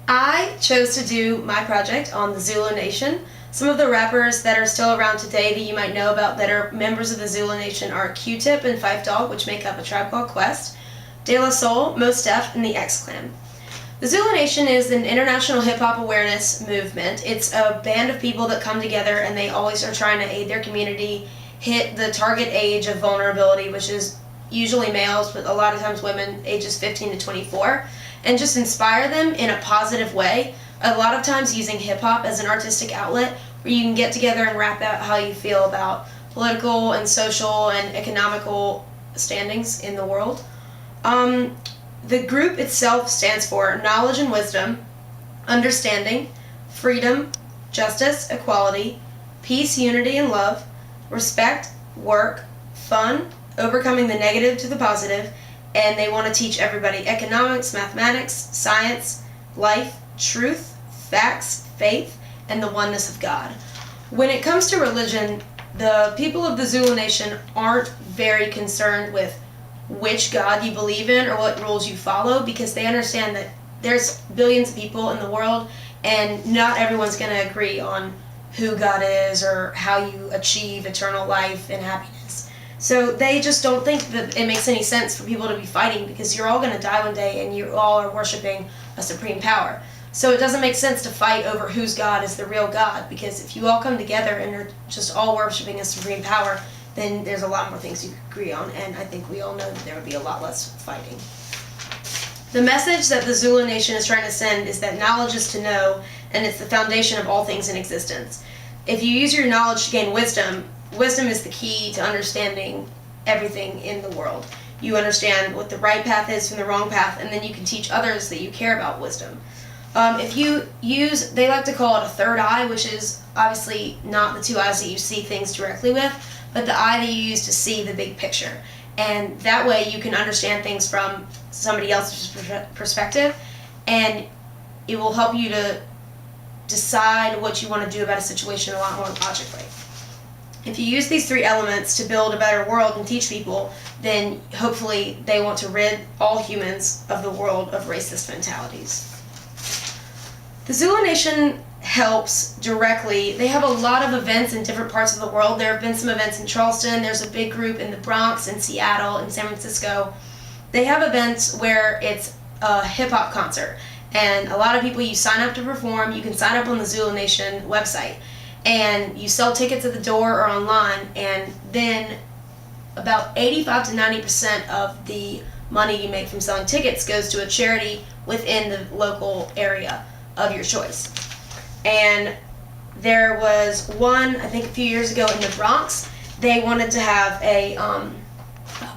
I chose to do my project on the Zulu Nation. Some of the rappers that are still around today that you might know about that are members of the Zulu Nation are Q-Tip and Phife Dawg, which make up A Tribe Called Quest, De La Soul, Mos Def, and the X-Clan. The Zulu Nation is an international hip-hop awareness movement. It's a band of people that come together and they always are trying to aid their community, hit the target age of vulnerability, which is usually males, but a lot of times women, ages 15 to 24, and just inspire them in a positive way, a lot of times using hip-hop as an artistic outlet where you can get together and rap out how you feel about political and social and economical standings in the world. The group itself stands for knowledge and wisdom, understanding, freedom, justice, equality, peace, unity, and love, respect, work, fun, overcoming the negative to the positive, and they want to teach everybody economics, mathematics, science, life, truth, facts, faith, and the oneness of God. When it comes to religion, the people of the Zulu Nation aren't very concerned with which God you believe in or what rules you follow, because they understand that there's billions of people in the world and not everyone's going to agree on who God is or how you achieve eternal life and happiness. So they just don't think that it makes any sense for people to be fighting, because you're all going to die one day and you all are worshiping a supreme power. So it doesn't make sense to fight over whose God is the real God, because if you all come together and are just all worshiping a supreme power, then there's a lot more things you could agree on, and I think we all know that there would be a lot less fighting. The message that the Zulu Nation is trying to send is that knowledge is to know, and it's the foundation of all things in existence. If you use your knowledge to gain wisdom, wisdom is the key to understanding everything in the world. You understand what the right path is from the wrong path, and then you can teach others that you care about wisdom. If you use, they like to call it a third eye, which is obviously not the two eyes that you see things directly with, but the eye that you use to see the big picture. And that way you can understand things from somebody else's perspective, and it will help you to decide what you want to do about a situation a lot more logically. If you use these three elements to build a better world and teach people, then hopefully they want to rid all humans of the world of racist mentalities. The Zulu Nation helps directly. They have a lot of events in different parts of the world. There have been some events in Charleston. There's a big group in the Bronx, in Seattle, in San Francisco. They have events where it's a hip-hop concert. And a lot of people, you sign up to perform. You can sign up on the Zulu Nation website. And you sell tickets at the door or online. And then about 85 to 90% of the money you make from selling tickets goes to a charity within the local area of your choice. And there was one, I think a few years ago in the Bronx, they wanted to have a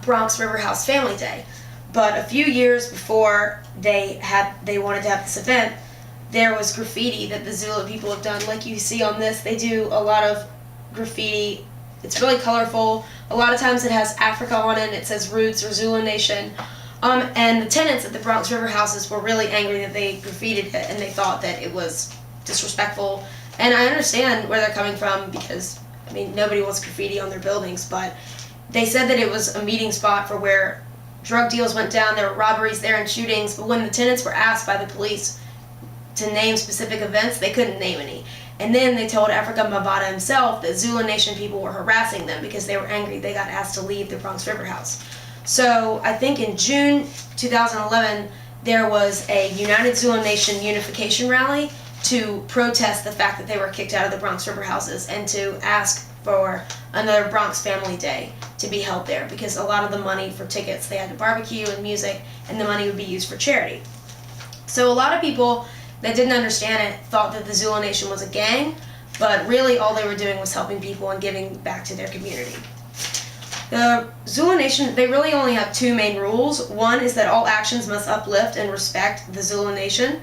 Bronx River House Family Day. But a few years before they wanted to have this event, there was graffiti that the Zulu people have done. Like you see on this, they do a lot of graffiti. It's really colorful. A lot of times it has Africa on it, and it says Roots or Zulu Nation. And the tenants at the Bronx River houses were really angry that they graffitied it, and they thought that it was disrespectful. And I understand where they're coming from, because, I mean, nobody wants graffiti on their buildings, but they said that it was a meeting spot for where drug deals went down, there were robberies there and shootings, but when the tenants were asked by the police to name specific events, they couldn't name any. And then they told Africa Mabata himself that Zulu Nation people were harassing them because they were angry they got asked to leave the Bronx River House. So I think in June 2011, there was a United Zulu Nation unification rally to protest the fact that they were kicked out of the Bronx River houses and to ask for another Bronx Family Day to be held there, because a lot of the money for tickets, they had to barbecue and music, and the money would be used for charity. So a lot of people that didn't understand it thought that the Zulu Nation was a gang, but really all they were doing was helping people and giving back to their community. The Zulu Nation, they really only have two main rules. One is that all actions must uplift and respect the Zulu Nation,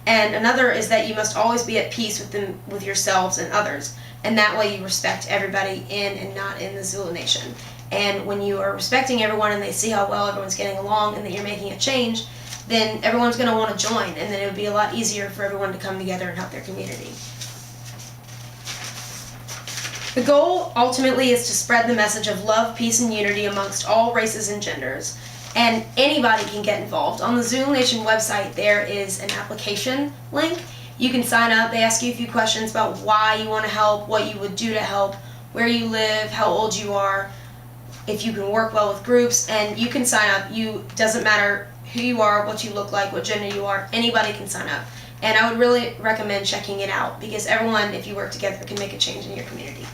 and another is that you must always be at peace with yourselves and others, and that way you respect everybody in and not in the Zulu Nation. And when you are respecting everyone and they see how well everyone's getting along and that you're making a change, then everyone's going to want to join, and then it would be a lot easier for everyone to come together and help their community. The goal ultimately is to spread the message of love, peace, and unity amongst all races and genders. and anybody can get involved. On the Zulu Nation website, there is an application link. You can sign up. They ask you a few questions about why you want to help, what you would do to help, where you live, how old you are, if you can work well with groups, and you can sign up. Doesn't matter who you are, what you look like, what gender you are, anybody can sign up. And I would really recommend checking it out, because everyone, if you work together, can make a change in your community.